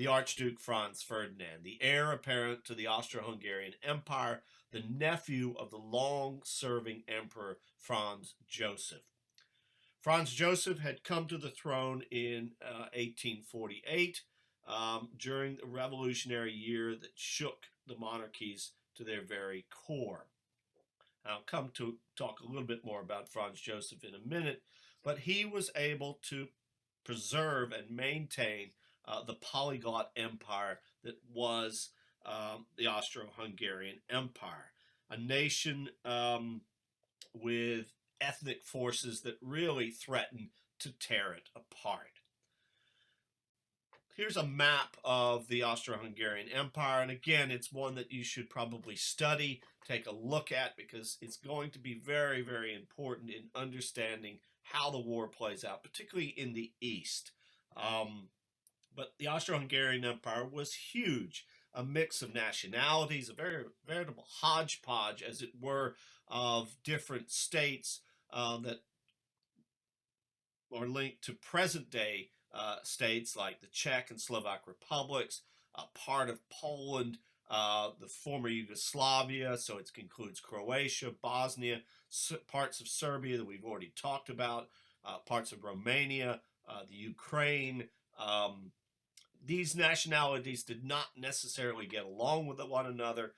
the Archduke Franz Ferdinand, the heir apparent to the Austro-Hungarian Empire, the nephew of the long-serving Emperor Franz Joseph. Franz Joseph had come to the throne in 1848 during the revolutionary year that shook the monarchies to their very core. I'll come to talk a little bit more about Franz Joseph in a minute, but he was able to preserve and maintain the polyglot empire that was the Austro-Hungarian Empire, a nation with ethnic forces that really threatened to tear it apart. Here's a map of the Austro-Hungarian Empire, and again, it's one that you should probably study, take a look at, because it's going to be very, very important in understanding how the war plays out, particularly in the East. But the Austro-Hungarian Empire was huge, a mix of nationalities, a veritable hodgepodge, as it were, of different states that are linked to present-day states like the Czech and Slovak republics, part of Poland, the former Yugoslavia, so it includes Croatia, Bosnia, parts of Serbia that we've already talked about, parts of Romania, the Ukraine. These nationalities did not necessarily get along with one another.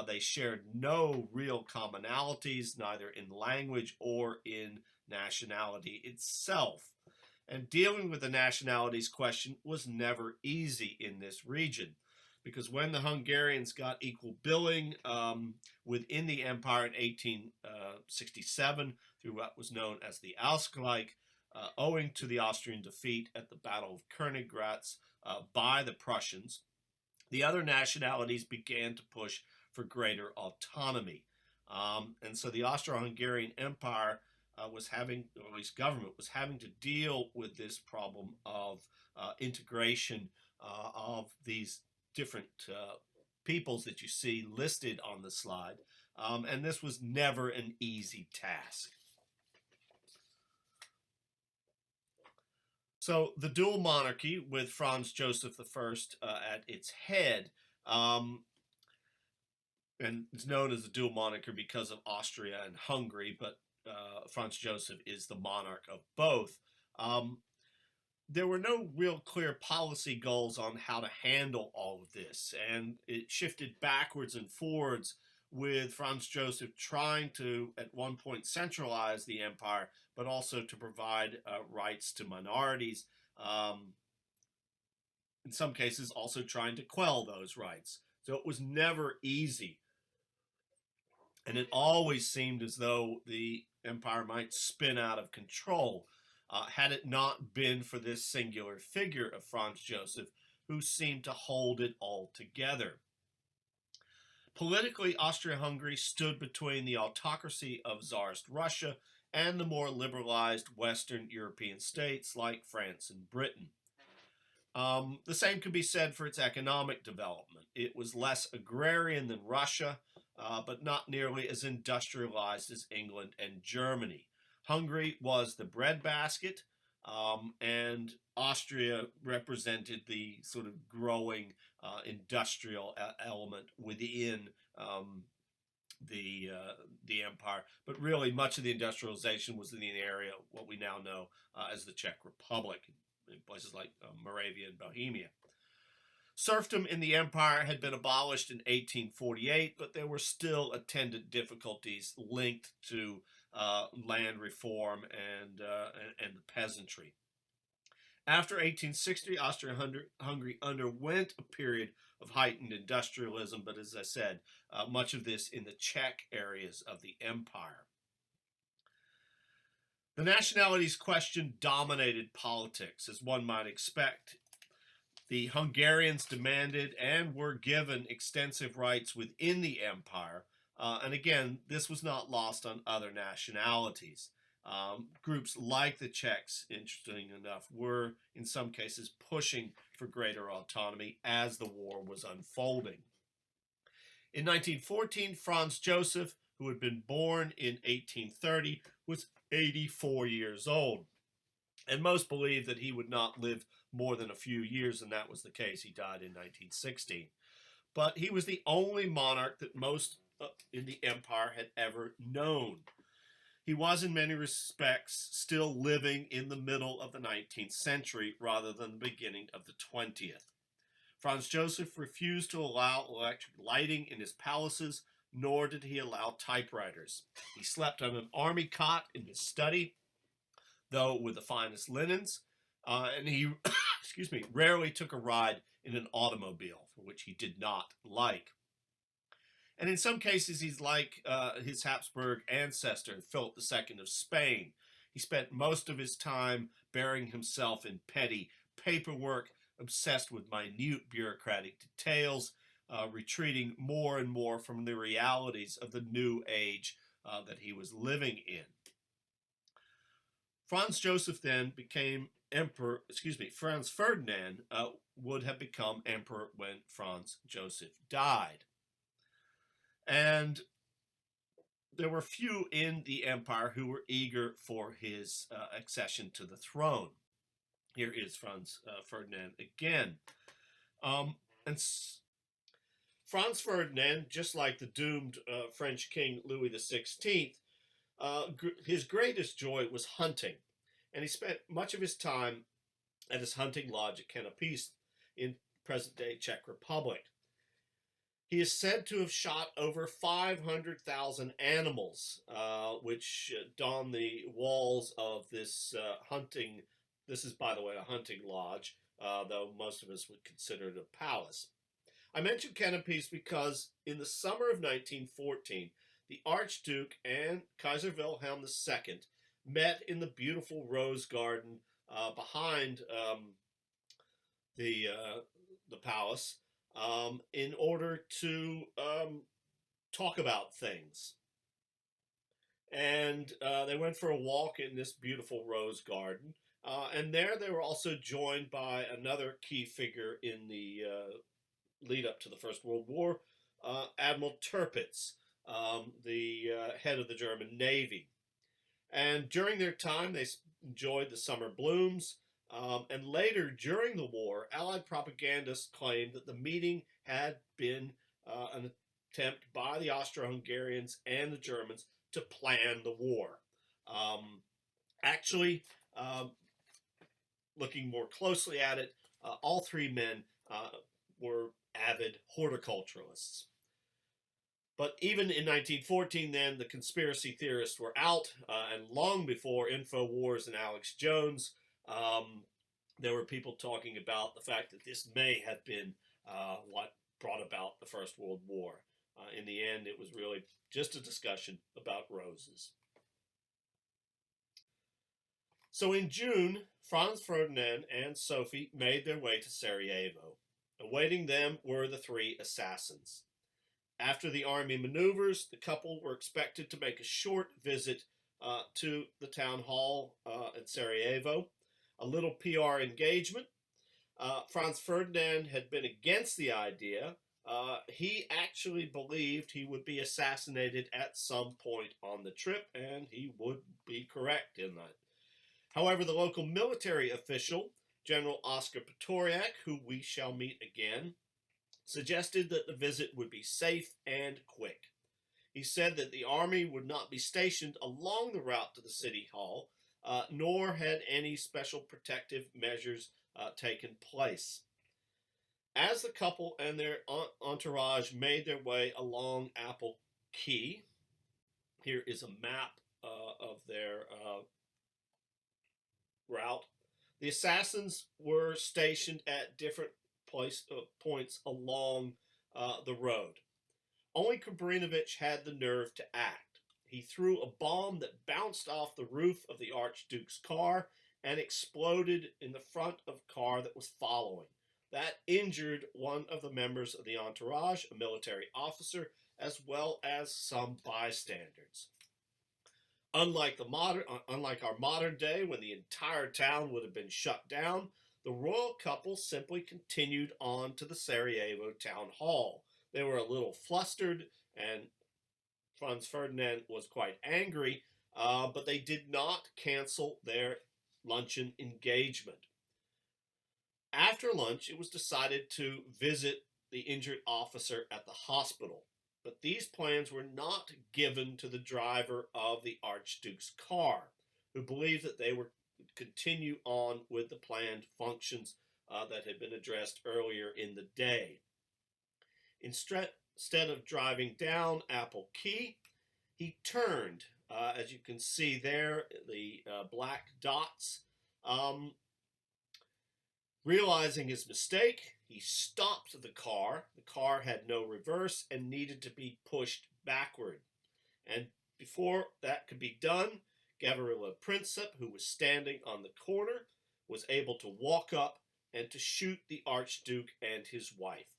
They shared no real commonalities, neither in language or in nationality itself. And dealing with the nationalities question was never easy in this region, because when the Hungarians got equal billing within the empire in 1867 through what was known as the Ausgleich, owing to the Austrian defeat at the Battle of Königgrätz by the Prussians, the other nationalities began to push for greater autonomy. And so the Austro-Hungarian Empire was having, or at least government, was having to deal with this problem of integration of these different peoples that you see listed on the slide. And this was never an easy task. So the dual monarchy with Franz Joseph I at its head, and it's known as the dual monarchy because of Austria and Hungary, but Franz Joseph is the monarch of both. There were no real clear policy goals on how to handle all of this, and it shifted backwards and forwards, with Franz Joseph trying to, at one point, centralize the empire, but also to provide rights to minorities, in some cases also trying to quell those rights. So it was never easy. And it always seemed as though the empire might spin out of control had it not been for this singular figure of Franz Joseph, who seemed to hold it all together. Politically, Austria-Hungary stood between the autocracy of Tsarist Russia and the more liberalized Western European states like France and Britain. The same could be said for its economic development. It was less agrarian than Russia, but not nearly as industrialized as England and Germany. Hungary was the breadbasket, and Austria represented the sort of growing industrial element within the empire. But really, much of the industrialization was in the area what we now know as the Czech Republic, in places like Moravia and Bohemia. Serfdom in the empire had been abolished in 1848, but there were still attendant difficulties linked to land reform and the peasantry. After 1860, Austria-Hungary underwent a period of heightened industrialism, but as I said, much of this in the Czech areas of the empire. The nationalities question dominated politics, as one might expect. The Hungarians demanded and were given extensive rights within the empire, and again, this was not lost on other nationalities. Groups like the Czechs, interesting enough, were in some cases pushing for greater autonomy as the war was unfolding. In 1914, Franz Joseph, who had been born in 1830, was 84 years old, and most believed that he would not live more than a few years, and that was the case. He died in 1916. But he was the only monarch that most in the empire had ever known. He was, in many respects, still living in the middle of the 19th century rather than the beginning of the 20th. Franz Joseph refused to allow electric lighting in his palaces, nor did he allow typewriters. He slept on an army cot in his study, though with the finest linens, and he, rarely took a ride in an automobile, for which he did not like. And in some cases, he's like his Habsburg ancestor, Philip II of Spain. He spent most of his time burying himself in petty paperwork, obsessed with minute bureaucratic details, retreating more and more from the realities of the new age that he was living in. Franz Joseph then became emperor, Franz Ferdinand would have become emperor when Franz Joseph died. And there were few in the empire who were eager for his accession to the throne. Here is Franz Ferdinand again. Franz Ferdinand, just like the doomed French king Louis XVI, his greatest joy was hunting. And he spent much of his time at his hunting lodge at Kenopiste in present-day Czech Republic. He is said to have shot over 500,000 animals, which don the walls of this hunting. This is, by the way, a hunting lodge, though most of us would consider it a palace. I mentioned Kenopiste because in the summer of 1914, the Archduke and Kaiser Wilhelm II met in the beautiful rose garden behind the palace in order to talk about things. And they went for a walk in this beautiful rose garden. And there they were also joined by another key figure in the lead up to the First World War, Admiral Tirpitz, the head of the German Navy. And during their time, they enjoyed the summer blooms. And later, during the war, Allied propagandists claimed that the meeting had been an attempt by the Austro-Hungarians and the Germans to plan the war. Looking more closely at it, all three men were avid horticulturalists. But even in 1914, then, the conspiracy theorists were out, and long before InfoWars and Alex Jones, there were people talking about the fact that this may have been what brought about the First World War. In the end, it was really just a discussion about roses. So in June, Franz Ferdinand and Sophie made their way to Sarajevo. Awaiting them were the three assassins. After the army maneuvers, the couple were expected to make a short visit to the town hall at Sarajevo, a little PR engagement. Franz Ferdinand had been against the idea. He actually believed he would be assassinated at some point on the trip, and he would be correct in that. However, the local military official, General Oscar Pretoriak, who we shall meet again, suggested that the visit would be safe and quick. He said that the army would not be stationed along the route to the city hall, nor had any special protective measures taken place. As the couple and their entourage made their way along Apple Quay, here is a map of their route. The assassins were stationed at different points along the road. Only Kabrinovich had the nerve to act. He threw a bomb that bounced off the roof of the Archduke's car and exploded in the front of a car that was following. That injured one of the members of the entourage, a military officer, as well as some bystanders. Unlike our modern day, when the entire town would have been shut down, the royal couple simply continued on to the Sarajevo town hall. They were a little flustered, and Franz Ferdinand was quite angry, but they did not cancel their luncheon engagement. After lunch, it was decided to visit the injured officer at the hospital, but these plans were not given to the driver of the Archduke's car, who believed that they would continue on with the planned functions that had been addressed earlier in the day. Instead of driving down Apple Quay, he turned. As you can see there, the black dots. Realizing his mistake, he stopped the car. The car had no reverse and needed to be pushed backward. And before that could be done, Gavrila Princip, who was standing on the corner, was able to walk up and to shoot the Archduke and his wife,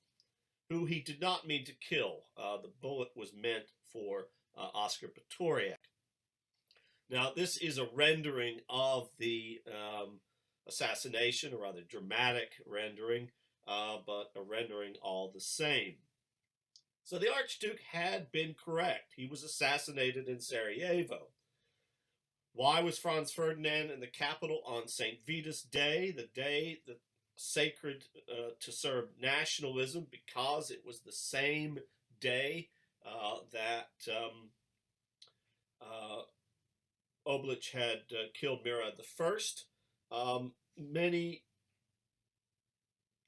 who he did not mean to kill. The bullet was meant for Oscar Pistorius. Now, this is a rendering of the assassination, a rather dramatic rendering, but a rendering all the same. So the Archduke had been correct. He was assassinated in Sarajevo. Why was Franz Ferdinand in the capital on St. Vitus Day, the day that sacred to Serb nationalism? Because it was the same day that Oblich had killed Murad I. Many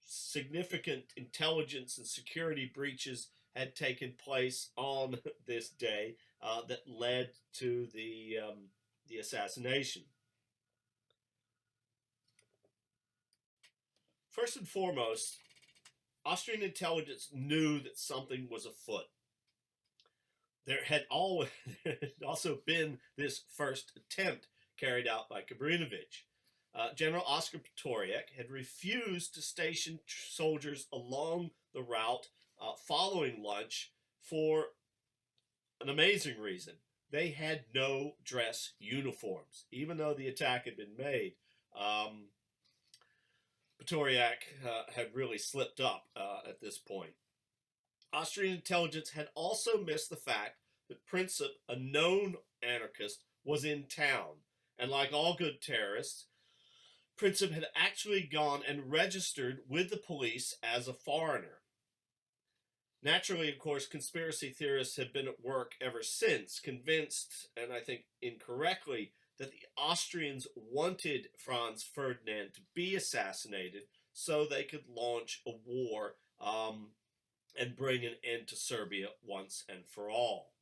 significant intelligence and security breaches had taken place on this day that led to the assassination. First and foremost, Austrian intelligence knew that something was afoot. There had also been this first attempt carried out by Gabrinovich. General Oscar Pistorius had refused to station soldiers along the route following lunch for an amazing reason. They had no dress uniforms, even though the attack had been made. Pistorius had really slipped up at this point. Austrian intelligence had also missed the fact that Princip, a known anarchist, was in town. And like all good terrorists, Princip had actually gone and registered with the police as a foreigner. Naturally, of course, conspiracy theorists have been at work ever since, convinced, and I think incorrectly, that the Austrians wanted Franz Ferdinand to be assassinated so they could launch a war and bring an end to Serbia once and for all.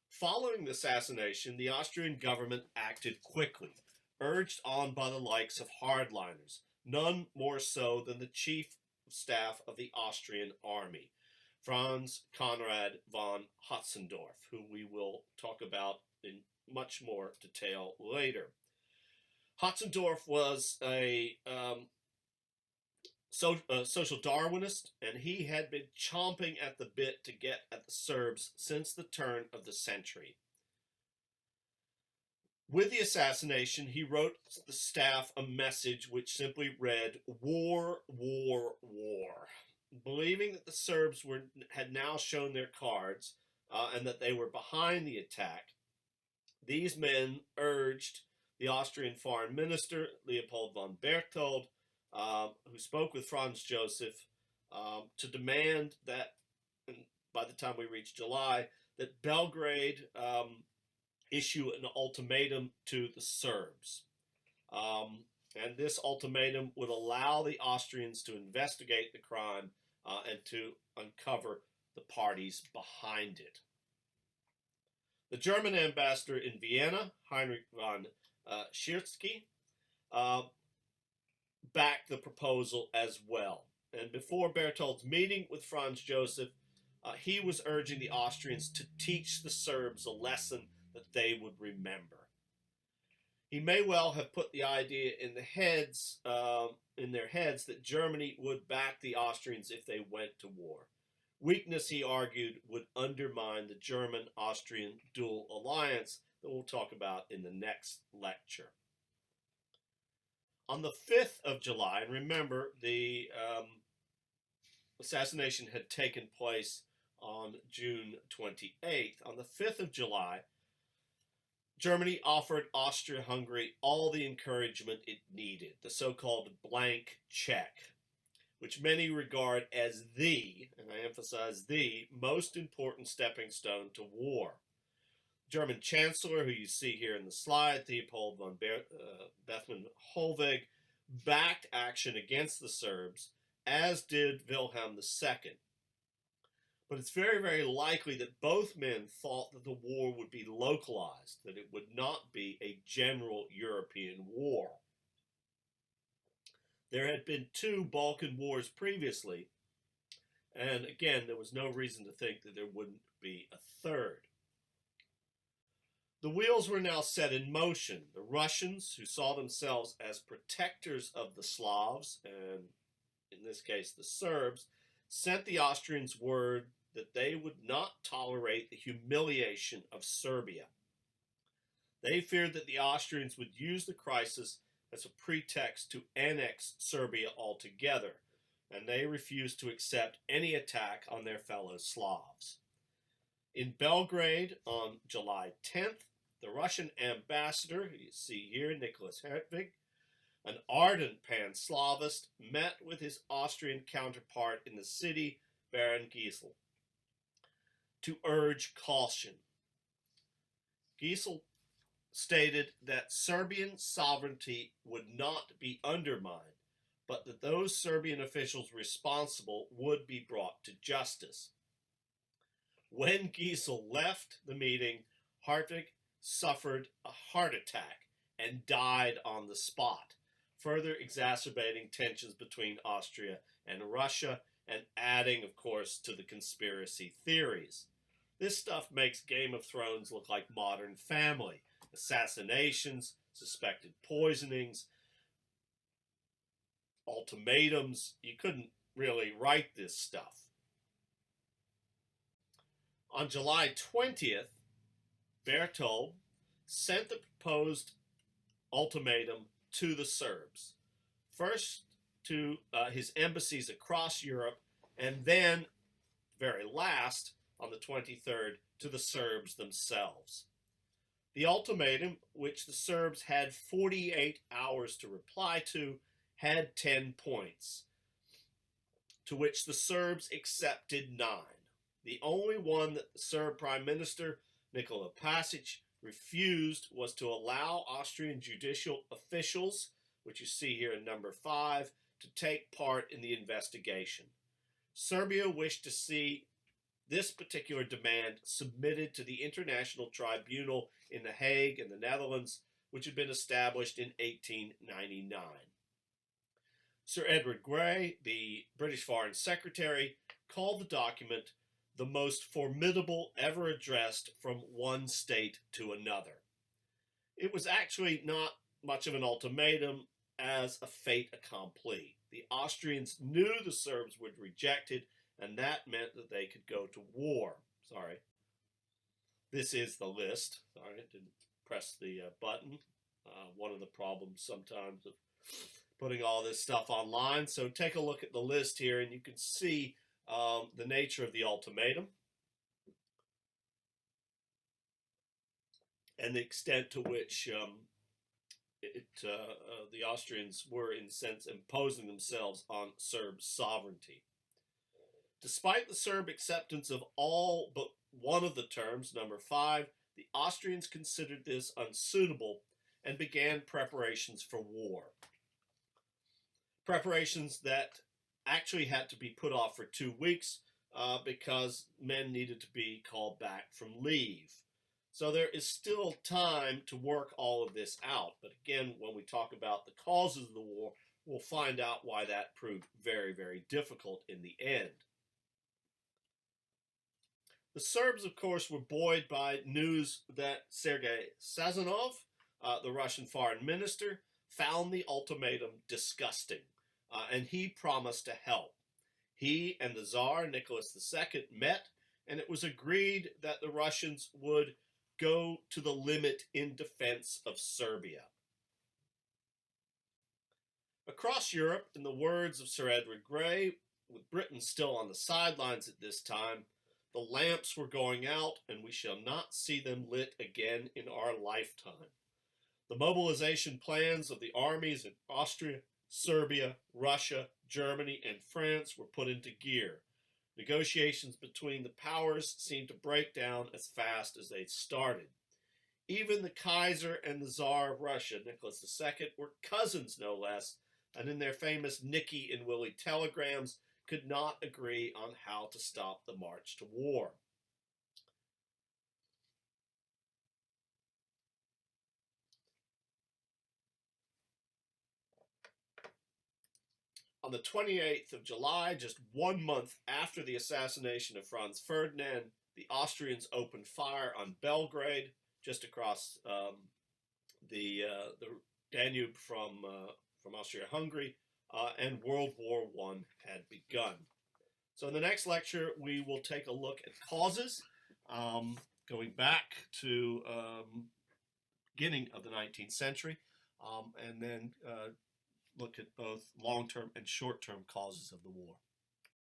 Following the assassination, the Austrian government acted quickly, urged on by the likes of hardliners, none more so than the chief of staff of the Austrian army, Franz Conrad von Hötzendorf, who we will talk about in much more detail later. Hötzendorf was a social Darwinist, and he had been chomping at the bit to get at the Serbs since the turn of the century. With the assassination, he wrote the staff a message which simply read, "War, war, war." Believing that the Serbs had now shown their cards and that they were behind the attack, these men urged the Austrian foreign minister, Leopold von Berchtold, who spoke with Franz Joseph, to demand that, by the time we reach July, that Belgrade issue an ultimatum to the Serbs. And this ultimatum would allow the Austrians to investigate the crime and to uncover the parties behind it. The German ambassador in Vienna, Heinrich von Schirtzky, backed the proposal as well. And before Berthold's meeting with Franz Joseph, he was urging the Austrians to teach the Serbs a lesson that they would remember. He may well have put the idea in their heads that Germany would back the Austrians if they went to war. Weakness, he argued, would undermine the German-Austrian dual alliance that we'll talk about in the next lecture. On the 5th of July, and remember, the assassination had taken place on June 28th. On the 5th of July, Germany offered Austria-Hungary all the encouragement it needed, the so-called blank check, which many regard as the, and I emphasize the, most important stepping stone to war. German Chancellor, who you see here in the slide, Theopold von Bethmann-Hollweg, backed action against the Serbs, as did Wilhelm II. But it's very, very likely that both men thought that the war would be localized, that it would not be a general European war. There had been two Balkan wars previously, and again, there was no reason to think that there wouldn't be a third. The wheels were now set in motion. The Russians, who saw themselves as protectors of the Slavs, and in this case the Serbs, sent the Austrians word that they would not tolerate the humiliation of Serbia. They feared that the Austrians would use the crisis as a pretext to annex Serbia altogether, and they refused to accept any attack on their fellow Slavs. In Belgrade on July 10th, the Russian ambassador, who you see here, Nicholas Hertwig, an ardent pan-Slavist, met with his Austrian counterpart in the city, Baron Giesel, to urge caution. Giesel stated that Serbian sovereignty would not be undermined, but that those Serbian officials responsible would be brought to justice. When Giesel left the meeting, Hartwig suffered a heart attack and died on the spot, further exacerbating tensions between Austria and Russia and adding, of course, to the conspiracy theories. This stuff makes Game of Thrones look like Modern Family. Assassinations, suspected poisonings, ultimatums. You couldn't really write this stuff. On July 20th, Berthold sent the proposed ultimatum to the Serbs. First to his embassies across Europe, and then, very last, on the 23rd, to the Serbs themselves. The ultimatum, which the Serbs had 48 hours to reply to, had 10 points, to which the Serbs accepted 9. The only one that the Serb Prime Minister, Nikola Pasic, refused was to allow Austrian judicial officials, which you see here in number 5, to take part in the investigation. Serbia wished to see this particular demand submitted to the International Tribunal in The Hague in the Netherlands, which had been established in 1899. Sir Edward Grey, the British Foreign Secretary, called the document the most formidable ever addressed from one state to another. It was actually not much of an ultimatum as a fait accompli. The Austrians knew the Serbs would reject it, and that meant that they could go to war. Sorry. This is the list. Sorry, I didn't press the button. One of the problems sometimes of putting all this stuff online. So take a look at the list here, and you can see the nature of the ultimatum and the extent to which the Austrians were, in a sense, imposing themselves on Serb sovereignty. Despite the Serb acceptance of all but one of the terms, number 5, the Austrians considered this unsuitable and began preparations for war. Preparations that actually had to be put off for 2 weeks because men needed to be called back from leave. So there is still time to work all of this out. But again, when we talk about the causes of the war, we'll find out why that proved very, very difficult in the end. The Serbs, of course, were buoyed by news that Sergei Sazonov, the Russian foreign minister, found the ultimatum disgusting, and he promised to help. He and the Tsar, Nicholas II, met, and it was agreed that the Russians would go to the limit in defense of Serbia. Across Europe, in the words of Sir Edward Grey, with Britain still on the sidelines at this time, The lamps were going out, and we shall not see them lit again in our lifetime. The mobilization plans of the armies in Austria, Serbia, Russia, Germany, and France were put into gear. Negotiations between the powers seemed to break down as fast as they started. Even the Kaiser and the Tsar of Russia, Nicholas II, were cousins no less, and in their famous Nicky and Willie telegrams could not agree on how to stop the march to war. On the 28th of July, just 1 month after the assassination of Franz Ferdinand, the Austrians opened fire on Belgrade, just across the Danube from Austria-Hungary, and World War I had begun. So in the next lecture, we will take a look at causes, going back to beginning of the 19th century, and then look at both long-term and short-term causes of the war.